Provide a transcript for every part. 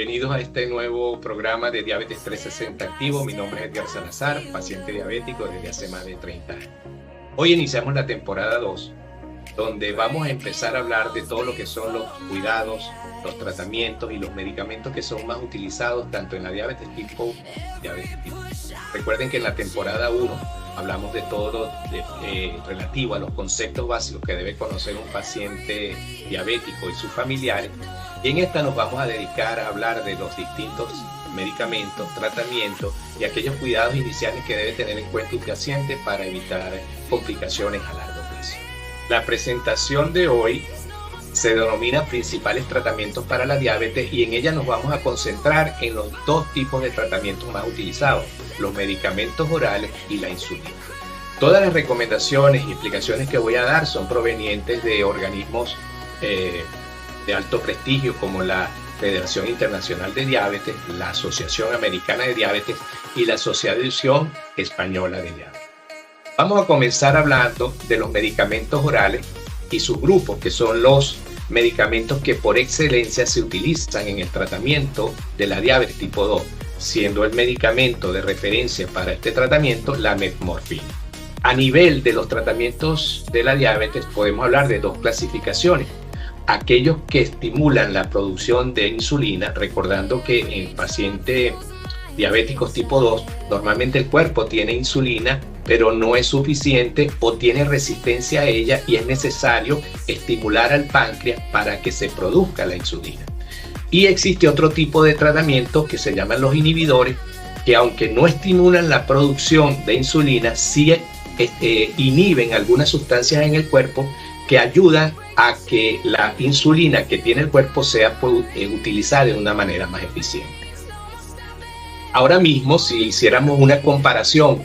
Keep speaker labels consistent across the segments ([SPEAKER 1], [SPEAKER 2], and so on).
[SPEAKER 1] Bienvenidos a este nuevo programa de Diabetes 360 Activo. Mi nombre es Edgar Salazar, paciente diabético desde hace más de 30 años. Hoy iniciamos la temporada 2, donde vamos a empezar a hablar de todo lo que son los cuidados, los tratamientos y los medicamentos que son más utilizados tanto en la diabetes tipo 1 y diabetes tipo 2. Recuerden que en la temporada 1 hablamos de todo relativo a los conceptos básicos que debe conocer un paciente diabético y sus familiares. Y en esta nos vamos a dedicar a hablar de los distintos medicamentos, tratamientos y aquellos cuidados iniciales que debe tener en cuenta un paciente para evitar complicaciones a largo plazo. La presentación de hoy se denomina principales tratamientos para la diabetes y en ella nos vamos a concentrar en los dos tipos de tratamientos más utilizados, los medicamentos orales y la insulina. Todas las recomendaciones y explicaciones que voy a dar son provenientes de organismos de alto prestigio como la Federación Internacional de Diabetes, la Asociación Americana de Diabetes y la Asociación Española de Diabetes. Vamos a comenzar hablando de los medicamentos orales y sus grupos, que son los medicamentos que por excelencia se utilizan en el tratamiento de la diabetes tipo 2, siendo el medicamento de referencia para este tratamiento la metmorfina. A nivel de los tratamientos de la diabetes podemos hablar de dos clasificaciones. Aquellos que estimulan la producción de insulina, recordando que en pacientes diabéticos tipo 2, normalmente el cuerpo tiene insulina, pero no es suficiente o tiene resistencia a ella y es necesario estimular al páncreas para que se produzca la insulina. Y existe otro tipo de tratamiento que se llaman los inhibidores, que aunque no estimulan la producción de insulina, sí inhiben algunas sustancias en el cuerpo que ayudan a que la insulina que tiene el cuerpo sea utilizada de una manera más eficiente. Ahora mismo, si hiciéramos una comparación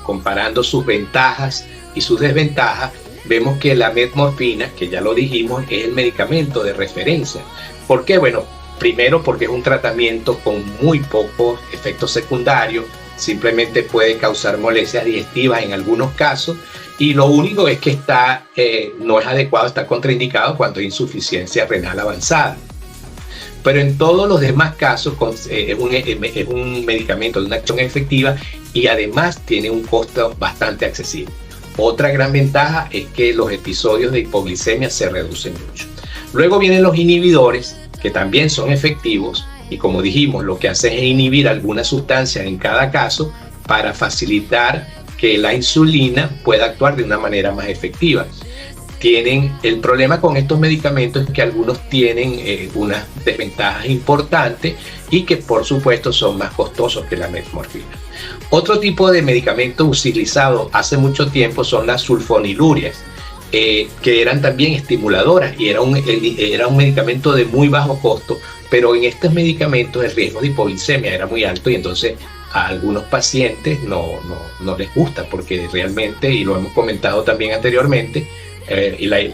[SPEAKER 1] comparando sus ventajas y sus desventajas, vemos que la metmorfina, que ya lo dijimos, es el medicamento de referencia. ¿Por qué? Bueno, primero porque es un tratamiento con muy pocos efectos secundarios, simplemente puede causar molestias digestivas en algunos casos, y lo único es que no es adecuado, está contraindicado cuando hay insuficiencia renal avanzada. Pero en todos los demás casos es un medicamento de una acción efectiva y además tiene un costo bastante accesible. Otra gran ventaja es que los episodios de hipoglicemia se reducen mucho. Luego vienen los inhibidores, que también son efectivos y, como dijimos, lo que hacen es inhibir alguna sustancia en cada caso para facilitar que la insulina pueda actuar de una manera más efectiva. El problema con estos medicamentos es que algunos tienen unas desventajas importantes y que por supuesto son más costosos que la metmorfina. Otro tipo de medicamento utilizado hace mucho tiempo son las sulfonilurias, que eran también estimuladoras y era un medicamento de muy bajo costo, pero en estos medicamentos el riesgo de hipoglicemia era muy alto y entonces a algunos pacientes no les gusta porque realmente, y lo hemos comentado también anteriormente,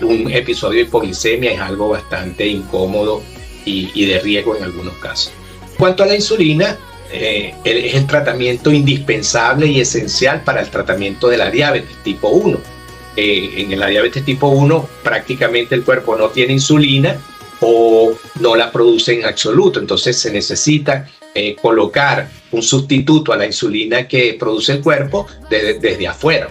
[SPEAKER 1] un episodio de hipoglicemia es algo bastante incómodo y de riesgo en algunos casos. En cuanto a la insulina, es el tratamiento indispensable y esencial para el tratamiento de la diabetes tipo 1. En la diabetes tipo 1 prácticamente el cuerpo no tiene insulina o no la produce en absoluto, entonces se necesita colocar un sustituto a la insulina que produce el cuerpo desde afuera.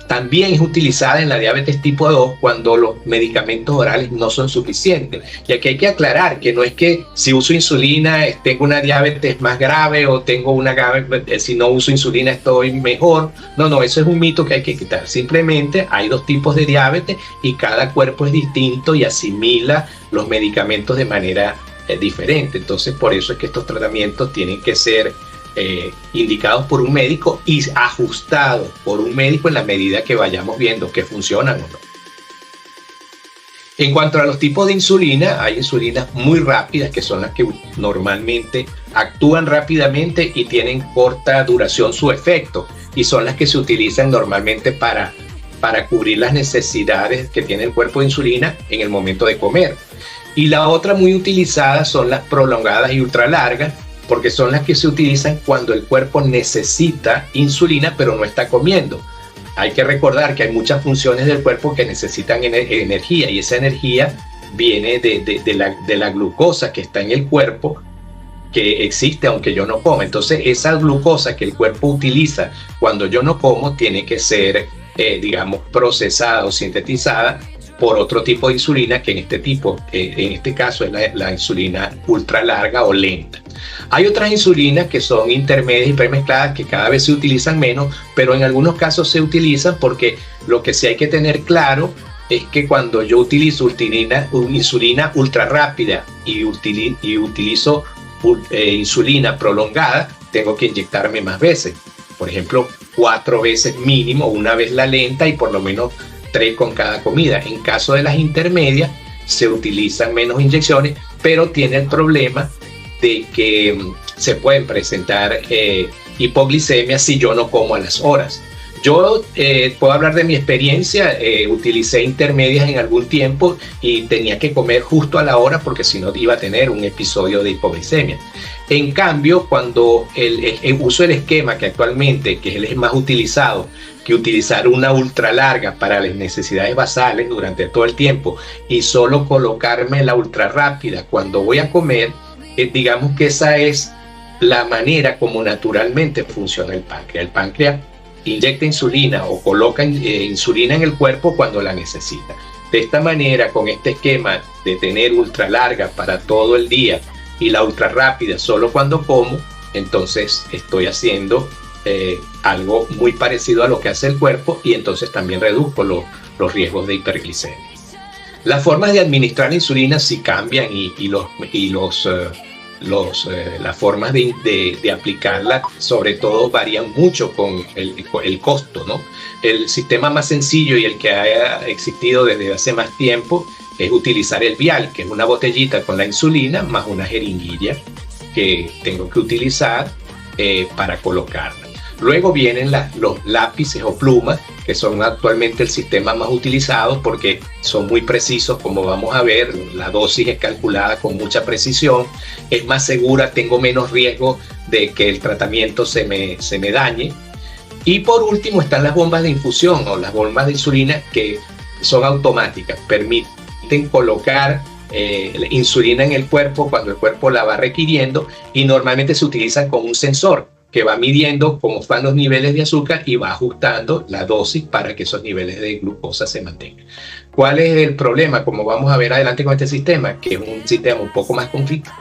[SPEAKER 1] También es utilizada en la diabetes tipo 2 cuando los medicamentos orales no son suficientes. Y aquí hay que aclarar que no es que si uso insulina tengo una diabetes más grave o si no uso insulina estoy mejor. No, eso es un mito que hay que quitar. Simplemente hay dos tipos de diabetes y cada cuerpo es distinto y asimila los medicamentos de manera diferente. Entonces por eso es que estos tratamientos tienen que ser indicados por un médico y ajustados por un médico en la medida que vayamos viendo que funcionan o no. En cuanto a los tipos de insulina, hay insulinas muy rápidas que son las que normalmente actúan rápidamente y tienen corta duración su efecto y son las que se utilizan normalmente para cubrir las necesidades que tiene el cuerpo de insulina en el momento de comer. Y la otra muy utilizada son las prolongadas y ultralargas, porque son las que se utilizan cuando el cuerpo necesita insulina pero no está comiendo. Hay que recordar que hay muchas funciones del cuerpo que necesitan energía y esa energía viene de la glucosa que está en el cuerpo, que existe aunque yo no coma. Entonces esa glucosa que el cuerpo utiliza cuando yo no como tiene que ser, digamos, procesada o sintetizada por otro tipo de insulina, que en este caso es la insulina ultra larga o lenta. Hay otras insulinas que son intermedias y premezcladas, que cada vez se utilizan menos, pero en algunos casos se utilizan, porque lo que sí hay que tener claro es que cuando yo utilizo insulina ultra rápida y utilizo insulina prolongada, tengo que inyectarme más veces. Por ejemplo, 4 veces mínimo, una vez la lenta y por lo menos 3 con cada comida. En caso de las intermedias se utilizan menos inyecciones, pero tiene el problema de que se pueden presentar hipoglicemia si yo no como a las horas. Yo puedo hablar de mi experiencia. Utilicé intermedias en algún tiempo y tenía que comer justo a la hora, porque si no iba a tener un episodio de hipoglicemia. En cambio, cuando uso el esquema que actualmente, que es el más utilizado, que utilizar una ultra larga para las necesidades basales durante todo el tiempo y solo colocarme la ultra rápida cuando voy a comer, digamos que esa es la manera como naturalmente funciona el páncreas. El páncreas inyecta insulina o coloca insulina en el cuerpo cuando la necesita. De esta manera, con este esquema de tener ultra larga para todo el día y la ultra rápida solo cuando como, entonces estoy haciendo algo muy parecido a lo que hace el cuerpo, y entonces también reduzco los riesgos de hiperglicemia. Las formas de administrar la insulina sí cambian, las formas de aplicarla sobre todo varían mucho con el costo, ¿no? El sistema más sencillo y el que ha existido desde hace más tiempo es utilizar el vial, que es una botellita con la insulina más una jeringuilla que tengo que utilizar para colocarla. Luego vienen los lápices o plumas, que son actualmente el sistema más utilizado porque son muy precisos, como vamos a ver. La dosis es calculada con mucha precisión, es más segura, tengo menos riesgo de que el tratamiento se me dañe. Y por último están las bombas de infusión o las bombas de insulina, que son automáticas, permiten colocar insulina en el cuerpo cuando el cuerpo la va requiriendo, y normalmente se utilizan con un sensor que va midiendo cómo están los niveles de azúcar y va ajustando la dosis para que esos niveles de glucosa se mantengan. ¿Cuál es el problema? Como vamos a ver adelante con este sistema, que es un sistema un poco más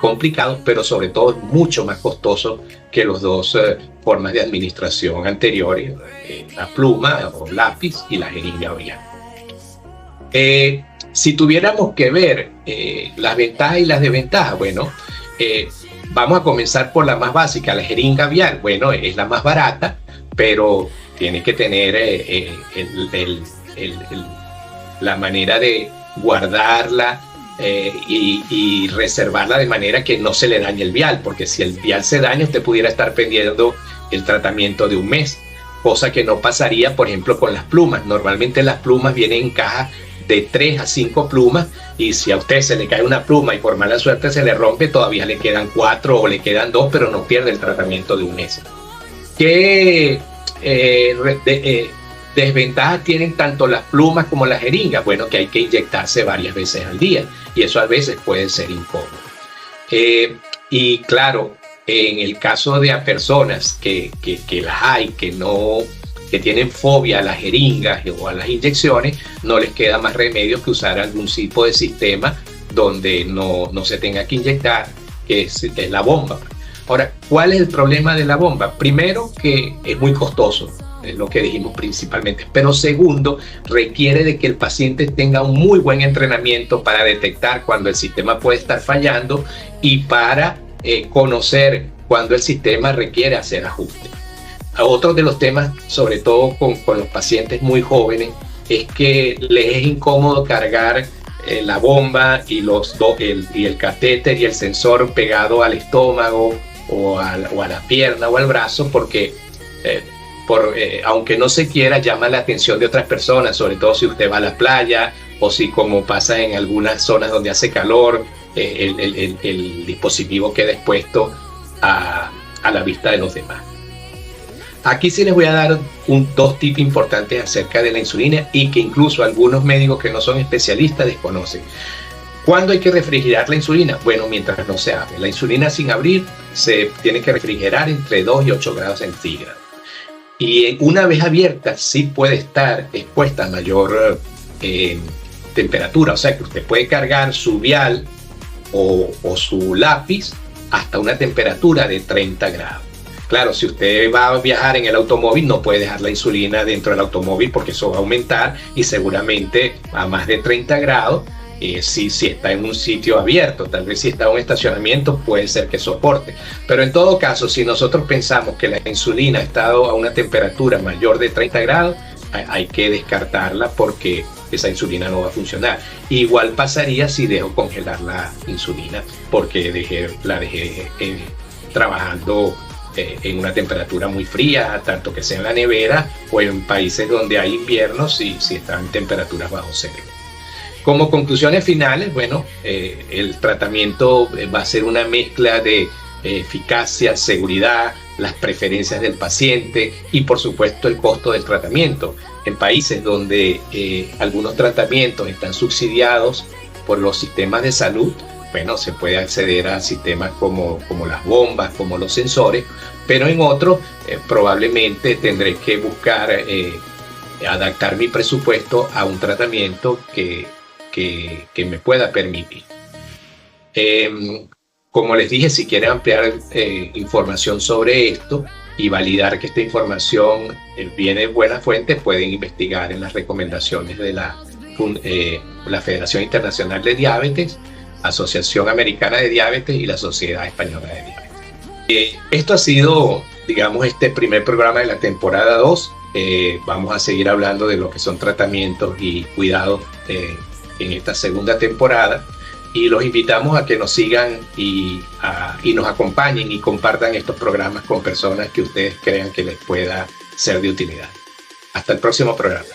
[SPEAKER 1] complicado, pero sobre todo mucho más costoso que las dos formas de administración anteriores, la pluma o lápiz y la jeringa vial. Si tuviéramos que ver las ventajas y las desventajas, bueno, vamos a comenzar por la más básica, la jeringa vial. Bueno, es la más barata, pero tiene que tener la manera de guardarla y reservarla de manera que no se le dañe el vial, porque si el vial se daña, usted pudiera estar perdiendo el tratamiento de un mes, cosa que no pasaría, por ejemplo, con las plumas. Normalmente las plumas vienen en cajas de 3 a 5 plumas, y si a usted se le cae una pluma y por mala suerte se le rompe, todavía le quedan 4 o le quedan 2, pero no pierde el tratamiento de un mes. ¿Qué desventajas tienen tanto las plumas como las jeringas? Bueno, que hay que inyectarse varias veces al día, y eso a veces puede ser incómodo. Y claro, en el caso de personas que las hay, que tienen fobia a las jeringas o a las inyecciones, no les queda más remedio que usar algún tipo de sistema donde no se tenga que inyectar, que es la bomba. Ahora, ¿cuál es el problema de la bomba? Primero, que es muy costoso, es lo que dijimos principalmente, pero segundo, requiere de que el paciente tenga un muy buen entrenamiento para detectar cuando el sistema puede estar fallando y para conocer cuando el sistema requiere hacer ajustes. Otro de los temas, sobre todo con los pacientes muy jóvenes, es que les es incómodo cargar la bomba y el catéter y el sensor pegado al estómago o a la pierna o al brazo, porque aunque no se quiera, llama la atención de otras personas, sobre todo si usted va a la playa o si, como pasa en algunas zonas donde hace calor, el dispositivo queda expuesto a la vista de los demás. Aquí sí les voy a dar dos tips importantes acerca de la insulina y que incluso algunos médicos que no son especialistas desconocen. ¿Cuándo hay que refrigerar la insulina? Bueno, mientras no se abre. La insulina sin abrir se tiene que refrigerar entre 2 y 8 grados centígrados. Y una vez abierta sí puede estar expuesta a mayor temperatura. O sea que usted puede cargar su vial o su lápiz hasta una temperatura de 30 grados. Claro, si usted va a viajar en el automóvil, no puede dejar la insulina dentro del automóvil porque eso va a aumentar y seguramente a más de 30 grados, si está en un sitio abierto, tal vez si está en un estacionamiento, puede ser que soporte. Pero en todo caso, si nosotros pensamos que la insulina ha estado a una temperatura mayor de 30 grados, hay que descartarla porque esa insulina no va a funcionar. Igual pasaría si dejo congelar la insulina porque la dejé trabajando en una temperatura muy fría, tanto que sea en la nevera o en países donde hay inviernos y si están en temperaturas bajo cero. Como conclusiones finales, bueno, el tratamiento va a ser una mezcla de eficacia, seguridad, las preferencias del paciente y por supuesto el costo del tratamiento. En países donde algunos tratamientos están subsidiados por los sistemas de salud, bueno, se puede acceder a sistemas como las bombas, como los sensores, pero en otros probablemente tendré que buscar adaptar mi presupuesto a un tratamiento que me pueda permitir. Como les dije, si quieren ampliar información sobre esto y validar que esta información viene de buenas fuentes, pueden investigar en las recomendaciones de la Federación Internacional de Diabetes, Asociación Americana de Diabetes y la Sociedad Española de Diabetes. Esto ha sido, digamos, este primer programa de la temporada 2. Vamos a seguir hablando de lo que son tratamientos y cuidados en esta segunda temporada. Y los invitamos a que nos sigan y nos acompañen y compartan estos programas con personas que ustedes crean que les pueda ser de utilidad. Hasta el próximo programa.